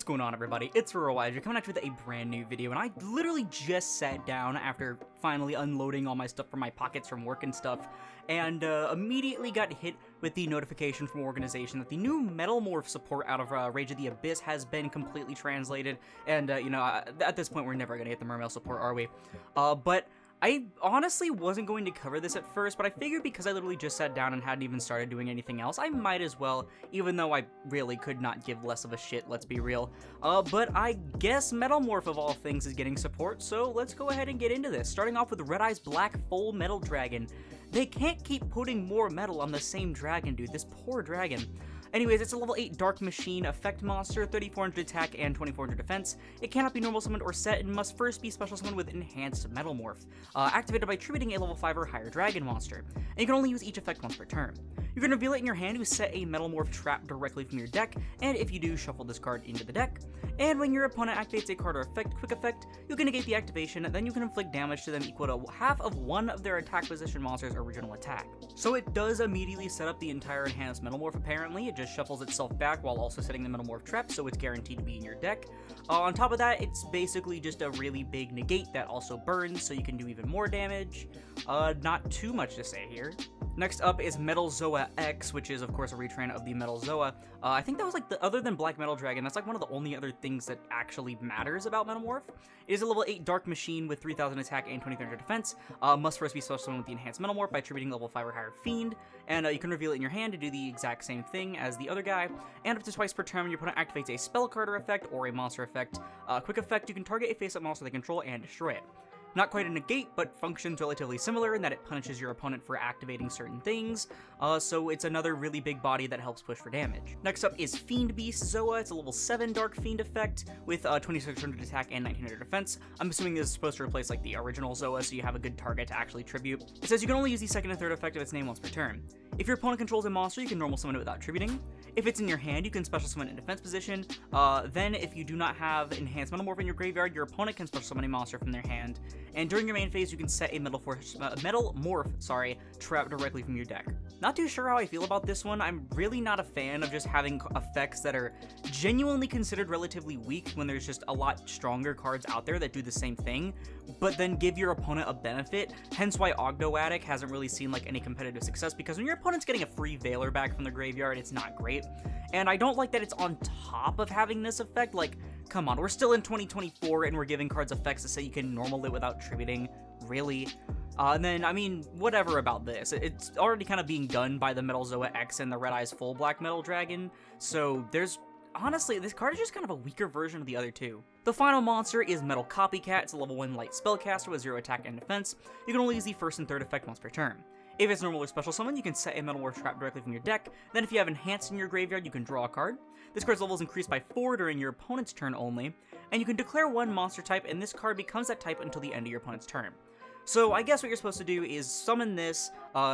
What's going on, everybody? It's Overjoyed. You're coming at you with a brand new video, and I literally just sat down after finally unloading all my stuff from my pockets from work and stuff, and immediately got hit with the notification from organization that the new Metalmorph support out of Rage of the Abyss has been completely translated, and, at this point we're never gonna get the Mermail support, are we? But I honestly wasn't going to cover this at first, but I figured because I literally just sat down and hadn't even started doing anything else, I might as well, even though I really could not give less of a shit, let's be real. But I guess Metalmorph of all things is getting support, so let's go ahead and get into this. Starting off with Red Eye's Black Full Metal Dragon. They can't keep putting more metal on the same dragon, dude. This poor dragon. Anyways, it's a level 8 Dark Machine effect monster, 3400 attack and 2400 defense. It cannot be normal summoned or set and must first be special summoned with Enhanced Metalmorph, activated by tributing a level 5 or higher dragon monster. And you can only use each effect once per turn. You can reveal it in your hand to set a Metalmorph trap directly from your deck, and if you do, shuffle this card into the deck. And when your opponent activates a card or effect, quick effect, you can negate the activation, then you can inflict damage to them equal to half of one of their attack position monster's original attack. So it does immediately set up the entire Enhanced Metalmorph apparently. It just shuffles itself back while also setting the Metalmorph trap, so it's guaranteed to be in your deck. On top of that, it's basically just a really big negate that also burns, so you can do even more damage. Not too much to say here. Next up is Metal Zoa X, which is of course a retrain of the Metal Zoa. I think that was like other than Black Metal Dragon, that's like one of the only other things that actually matters about Metalmorph. It is a level 8 Dark Machine with 3000 attack and 2300 defense. Must first be special summoned with the Enhanced Metalmorph by tributing level 5 or higher Fiend, and you can reveal it in your hand to do the exact same thing as the other guy. And up to twice per turn when your opponent activates a spell card or effect or a monster effect. Quick effect, you can target a face-up monster they control and destroy it. Not quite a negate, but functions relatively similar in that it punishes your opponent for activating certain things, so it's another really big body that helps push for damage. Next up is Fiend Beast Zoa. It's a level 7 Dark Fiend effect with 2600 attack and 1900 defense. I'm assuming this is supposed to replace like the original Zoa, so you have a good target to actually tribute. It says you can only use the second and third effect of its name once per turn. If your opponent controls a monster, you can normal summon it without tributing. If it's in your hand, you can special summon it in defense position. Then, if you do not have Enhanced Metalmorph in your graveyard, your opponent can special summon a monster from their hand. And during your main phase, you can set a Metalmorph trap directly from your deck. Not too sure how I feel about this one. I'm really not a fan of just having effects that are genuinely considered relatively weak when there's just a lot stronger cards out there that do the same thing, but then give your opponent a benefit. Hence why Ogdoadic hasn't really seen like any competitive success, because when your opponent's getting a free Veiler back from the graveyard, it's not great. And I don't like that it's on top of having this effect. Like, come on, we're still in 2024 and we're giving cards effects to say you can normal it without tributing. Really? And then, I mean, whatever about this. It's already kind of being done by the Metal Zoa X and the Red Eye's Full Black Metal Dragon, so there's... honestly, this card is just kind of a weaker version of the other two. The final monster is Metal Copycat. It's a level 1 light spellcaster with 0 attack and defense. You can only use the first and third effect once per turn. If it's normal or special summon, you can set a Metalmorph trap directly from your deck. Then if you have Enhanced in your graveyard, you can draw a card. This card's level is increased by 4 during your opponent's turn only, and you can declare one monster type, and this card becomes that type until the end of your opponent's turn. So I guess what you're supposed to do is summon this,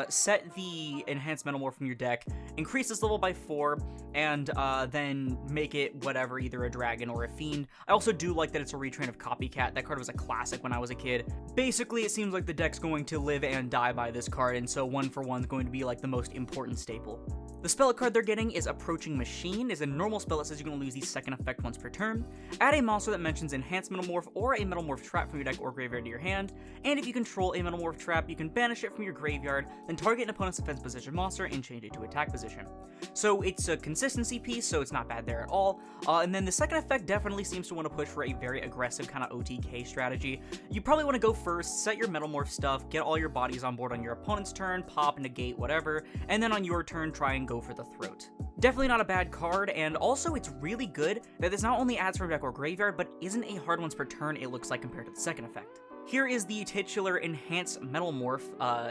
set the Enhanced Metalmorph from your deck, increase this level by 4, and then make it whatever, either a dragon or a fiend. I also do like that it's a retrain of Copycat. That card was a classic when I was a kid. Basically, it seems like the deck's going to live and die by this card, and so 1 for 1 is going to be like the most important staple. The spell card they're getting is Approaching Machine. It's a normal spell that says you can only use the second effect once per turn. Add a monster that mentions Enhanced Metalmorph or a Metalmorph trap from your deck or graveyard to your hand, and if you control a Metalmorph trap, you can banish it from your graveyard, then target an opponent's defense position monster and change it to attack position. So it's a consistency piece, so it's not bad there at all. And then the second effect definitely seems to want to push for a very aggressive kind of OTK strategy. You probably want to go first, set your Metalmorph stuff, get all your bodies on board on your opponent's turn, pop, negate, whatever, and then on your turn try and go for the throat. Definitely not a bad card, and also it's really good that this not only adds from deck or graveyard, but isn't a hard once per turn, it looks like, compared to the second effect. Here is the titular Enhanced Metalmorph,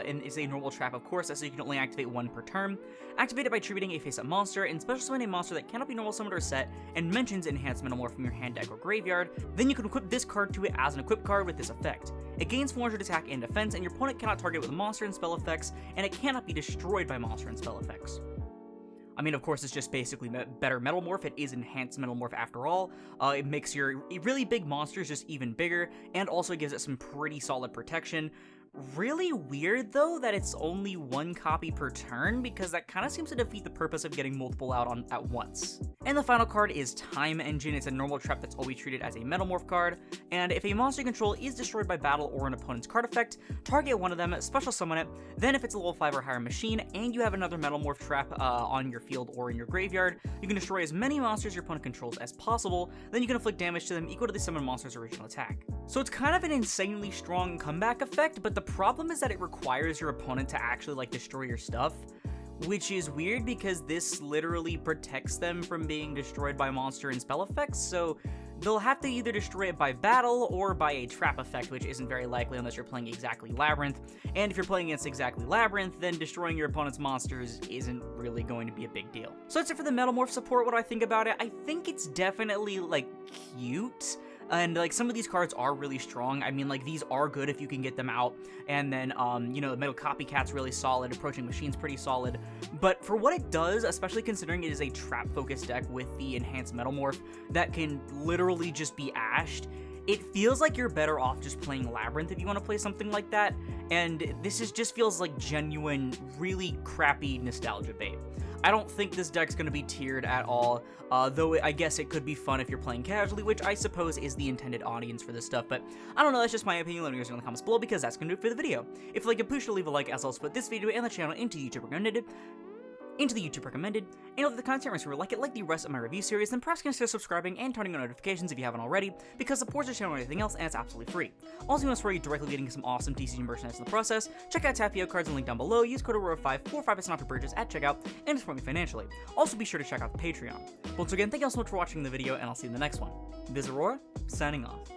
and it's a normal trap, of course, so you can only activate 1 per turn. Activate it by tributing a face-up monster, and special summon a monster that cannot be normal summoned or set, and mentions Enhanced Metalmorph from your hand, deck, or graveyard. Then you can equip this card to it as an equip card with this effect. It gains 400 attack and defense, and your opponent cannot target it with monster and spell effects, and it cannot be destroyed by monster and spell effects. I mean, of course, it's just basically better Metalmorph. It is Enhanced Metalmorph after all. It makes your really big monsters just even bigger, and also gives it some pretty solid protection. Really weird though that it's only one copy per turn, because that kind of seems to defeat the purpose of getting multiple out at once. And the final card is Time Engine. It's a normal trap that's always treated as a Metalmorph card, and if a monster you control is destroyed by battle or an opponent's card effect, target one of them, special summon it, then if it's a level 5 or higher machine, and you have another Metalmorph trap on your field or in your graveyard, you can destroy as many monsters your opponent controls as possible, then you can inflict damage to them equal to the summoned monster's original attack. So it's kind of an insanely strong comeback effect, but the problem is that it requires your opponent to actually like destroy your stuff, which is weird because this literally protects them from being destroyed by monster and spell effects, so they'll have to either destroy it by battle or by a trap effect, which isn't very likely unless you're playing exactly Labyrinth, and if you're playing against exactly Labyrinth, then destroying your opponent's monsters isn't really going to be a big deal. So that's it for the Metalmorph support. What do I think about it? I think it's definitely, like, cute. And, like, some of these cards are really strong. I mean, like, these are good if you can get them out. And then, you know, Metal Copycat's really solid. Approaching Machine's pretty solid. But for what it does, especially considering it is a trap-focused deck with the enhanced Metalmorph that can literally just be ashed, it feels like you're better off just playing Labyrinth if you want to play something like that. And this just feels like genuine, really crappy nostalgia bait. I don't think this deck's going to be tiered at all, though I guess it could be fun if you're playing casually, which I suppose is the intended audience for this stuff, but I don't know, that's just my opinion. Let me know in the comments below, because that's going to do it for the video. If you like it, please leave a like, as I'll split this video and the channel into the YouTube recommended, and if the content makes you like it, like the rest of my review series, then perhaps consider subscribing and turning on notifications if you haven't already, because it supports the channel and anything else, and it's absolutely free. Also, you want to swear you directly getting some awesome TCG merchandise in the process, check out Tapio cards and link down below, use code Aurora5 for 5% off your purchase at checkout, and support me financially. Also, be sure to check out the Patreon. Once again, thank you all so much for watching the video, and I'll see you in the next one. This is Aurora, signing off.